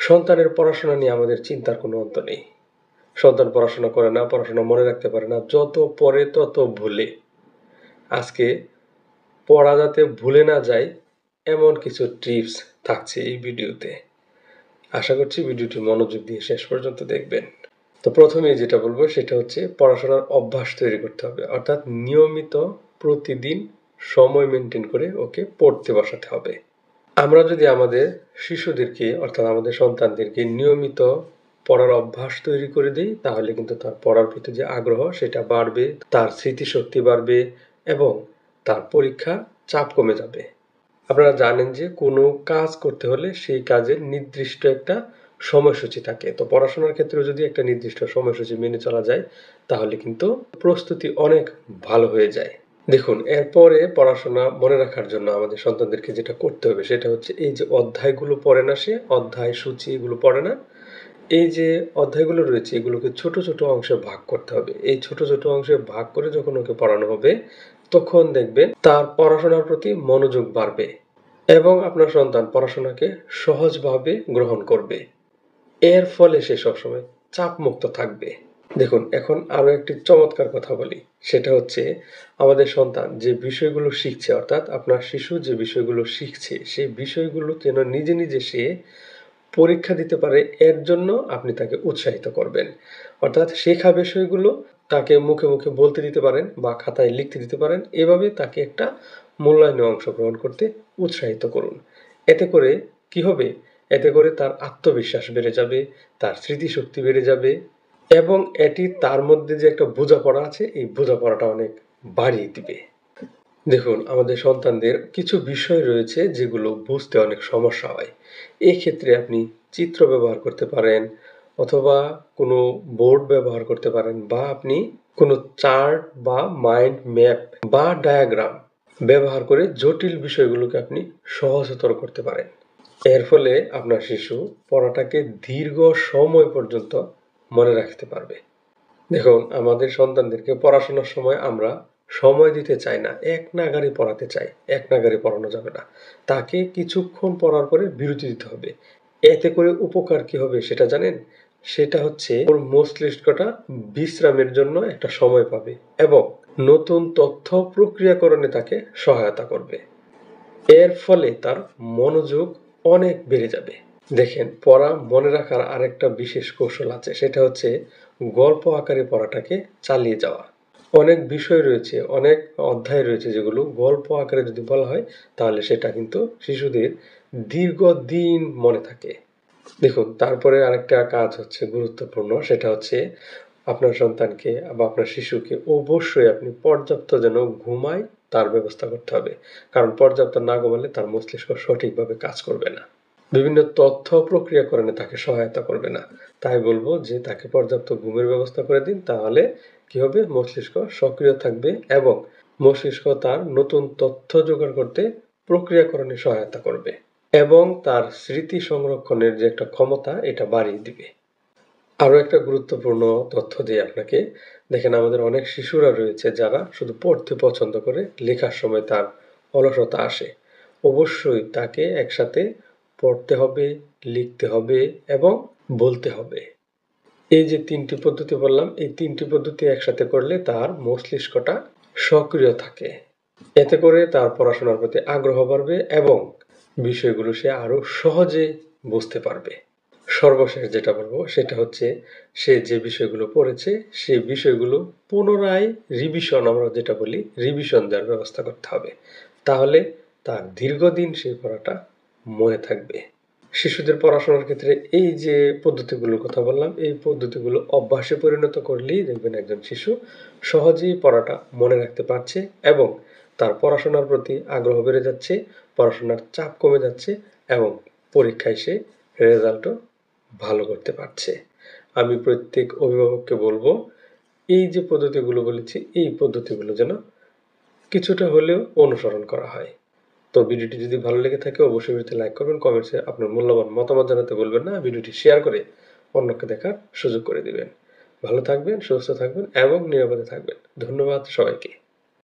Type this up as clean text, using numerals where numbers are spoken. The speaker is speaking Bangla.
সন্তানের পড়াশোনা নিয়ে আমাদের চিন্তার কোনো অন্ত নেই। সন্তান পড়াশোনা করে না, পড়াশোনা মনে রাখতে পারে না, যত পড়ে তত ভুলে। আজকে পড়া যাতে ভুলে না যায় এমন কিছু টিপস থাকছে এই ভিডিওতে। আশা করছি ভিডিওটি মনোযোগ দিয়ে শেষ পর্যন্ত দেখবেন। তো প্রথমেই যেটা বলবো সেটা হচ্ছে পড়াশোনার অভ্যাস তৈরি করতে হবে, অর্থাৎ নিয়মিত প্রতিদিন সময় মেনটেন করে ওকে পড়তে বসাতে হবে। আমরা যদি আমাদের শিশুদেরকে অর্থাৎ আমাদের সন্তানদেরকে নিয়মিত পড়ার অভ্যাস তৈরি করে দিই, তাহলে কিন্তু তার পড়ার প্রতি যে আগ্রহ সেটা বাড়বে, তার স্মৃতিশক্তি বাড়বে এবং তার পরীক্ষার চাপ কমে যাবে। আপনারা জানেন যে কোনো কাজ করতে হলে সেই কাজের নির্দিষ্ট একটা সময়সূচি থাকে। তো পড়াশোনার ক্ষেত্রেও যদি একটা নির্দিষ্ট সময়সূচি মেনে চলা যায়, তাহলে কিন্তু প্রস্তুতি অনেক ভালো হয়ে যায়। দেখুন, এরপরে পড়াশোনা মনে রাখার জন্য আমাদের সন্তানদেরকে যেটা করতে হবে সেটা হচ্ছে এই যে অধ্যায়গুলো পড়ে না, সে অধ্যায় সূচি এগুলো পড়ে না, এই যে অধ্যায়গুলো রয়েছে এগুলোকে ছোট ছোট অংশে ভাগ করতে হবে। এই ছোট ছোট অংশে ভাগ করে যখন ওকে পড়ানো হবে, তখন দেখবেন তার পড়াশোনার প্রতি মনোযোগ বাড়বে এবং আপনার সন্তান পড়াশোনাকে সহজভাবে গ্রহণ করবে। এর ফলে সে সবসময় চাপমুক্ত থাকবে। দেখুন, এখন আরো একটি চমৎকার কথা বলি, সেটা হচ্ছে আমাদের সন্তান যে বিষয়গুলো শিখছে, অর্থাৎ আপনার শিশু যে বিষয়গুলো শিখছে সেই বিষয়গুলো যেন নিজে নিজে সে পরীক্ষা দিতে পারে, এর জন্য আপনি তাকে উৎসাহিত করবেন। অর্থাৎ শেখা বিষয়গুলো তাকে মুখে মুখে বলতে দিতে পারেন বা খাতায় লিখতে দিতে পারেন। এভাবে তাকে একটা মূল্যায়নে অংশগ্রহণ করতে উৎসাহিত করুন। এতে করে কি হবে? এতে করে তার আত্মবিশ্বাস বেড়ে যাবে, তার স্মৃতিশক্তি বেড়ে যাবে এবং এটি তার মধ্যে যে একটা বোঝাপড়া আছে এই বোঝাপড়াটা অনেক বাড়িয়ে দিবে। দেখুন, আমাদের সন্তানদের কিছু বিষয় রয়েছে যেগুলো বুঝতে অনেক সমস্যা হয়। এক্ষেত্রে আপনি চিত্র ব্যবহার করতে পারেন অথবা কোনো বোর্ড ব্যবহার করতে পারেন বা আপনি কোনো চার্ট বা মাইন্ড ম্যাপ বা ডায়াগ্রাম ব্যবহার করে জটিল বিষয়গুলোকে আপনি সহজতর করতে পারেন। এর ফলে আপনার শিশু পড়াটাকে দীর্ঘ সময় পর্যন্ত মনে রাখতে পারবে। দেখুন, আমাদের সন্তানদেরকে পড়াশোনার সময় আমরা সময় দিতে চাই না, এক নাগাড়ে পড়াতে চাই। এক নাগাড়ে পড়ানো যাবে না, তাকে কিছুক্ষণ পড়ার পরে বিরতি দিতে হবে। এতে করে উপকার কি হবে সেটা জানেন? সেটা হচ্ছে ওর মস্তিষ্কটা বিশ্রামের জন্য একটা সময় পাবে এবং নতুন তথ্য প্রক্রিয়াকরণে তাকে সহায়তা করবে। এর ফলে তার মনোযোগ অনেক বেড়ে যাবে। দেখেন, পড়া মনে রাখার আরেকটা বিশেষ কৌশল আছে, সেটা হচ্ছে গল্প আকারে পড়াটাকে চালিয়ে যাওয়া। অনেক বিষয় রয়েছে, অনেক অধ্যায় রয়েছে যেগুলো গল্প আকারে যদি বলা হয় তাহলে সেটা কিন্তু শিশুদের দীর্ঘদিন মনে থাকে। দেখুন, তারপরে আরেকটা কাজ হচ্ছে গুরুত্বপূর্ণ, সেটা হচ্ছে আপনার সন্তানকে বা আপনার শিশুকে অবশ্যই আপনি পর্যাপ্ত যেন ঘুমায় তার ব্যবস্থা করতে হবে। কারণ পর্যাপ্ত না ঘুমালে তার মস্তিষ্ক সঠিকভাবে কাজ করবে না, বিভিন্ন তথ্য প্রক্রিয়াকরণে তাকে সহায়তা করবে না। তাই বলবো যে তাকে পর্যাপ্ত ঘুমের ব্যবস্থা করে দিন, তাহলে কি হবে? মস্তিষ্ক সক্রিয় থাকবে এবং মস্তিষ্ক তার নতুন তথ্য জোগাড় করতে প্রক্রিয়াকরণে সহায়তা করবে এবং তার স্মৃতি সংরক্ষণের যে একটা ক্ষমতা এটা বাড়িয়ে দিবে। আরো একটা গুরুত্বপূর্ণ তথ্য দিই আপনাকে। দেখেন, আমাদের অনেক শিশুরা রয়েছে যারা শুধু পড়তে পছন্দ করে, লেখার সময় তার অলসতা আসে। অবশ্যই তাকে একসাথে পড়তে হবে, লিখতে হবে এবং বলতে হবে। এই যে তিনটি পদ্ধতি বললাম, এই তিনটি পদ্ধতি একসাথে করলে তার মস্তিষ্কটা সক্রিয় থাকে। এতে করে তার পড়াশোনার প্রতি আগ্রহ বাড়বে এবং বিষয়গুলো সে আরো সহজে বুঝতে পারবে। সর্বশেষ যেটা বলবো সেটা হচ্ছে সে যে বিষয়গুলো পড়েছে সেই বিষয়গুলো পুনরায় রিভিশন, আমরা যেটা বলি রিভিশন দেওয়ার ব্যবস্থা করতে হবে। তাহলে তার দীর্ঘদিন সেই পড়াটা মনে থাকবে। শিশুদের পড়াশোনার ক্ষেত্রে এই যে পদ্ধতিগুলোর কথা বললাম, এই পদ্ধতিগুলো অভ্যাসে পরিণত করলেই দেখবেন একজন শিশু সহজেই পড়াটা মনে রাখতে পারছে এবং তার পড়াশোনার প্রতি আগ্রহ বেড়ে যাচ্ছে, পড়াশোনার চাপ কমে যাচ্ছে এবং পরীক্ষায় সে রেজাল্টও ভালো করতে পারছে। আমি প্রত্যেক অভিভাবককে বলবো এই যে পদ্ধতিগুলো বলেছি এই পদ্ধতিগুলো যেন কিছুটা হলেও অনুসরণ করা হয়। তো ভিডিওটি যদি ভালো লেগে থাকে অবশ্যই ভিডিওতে লাইক করবেন, কমেন্টসে আপনার মূল্যবান মতামত জানাতে বলবেন না, ভিডিওটি শেয়ার করে অন্যকে দেখার সুযোগ করে দিবেন। ভালো থাকবেন, সুস্থ থাকবেন এবং নিরাপদে থাকবেন। ধন্যবাদ সবাইকে।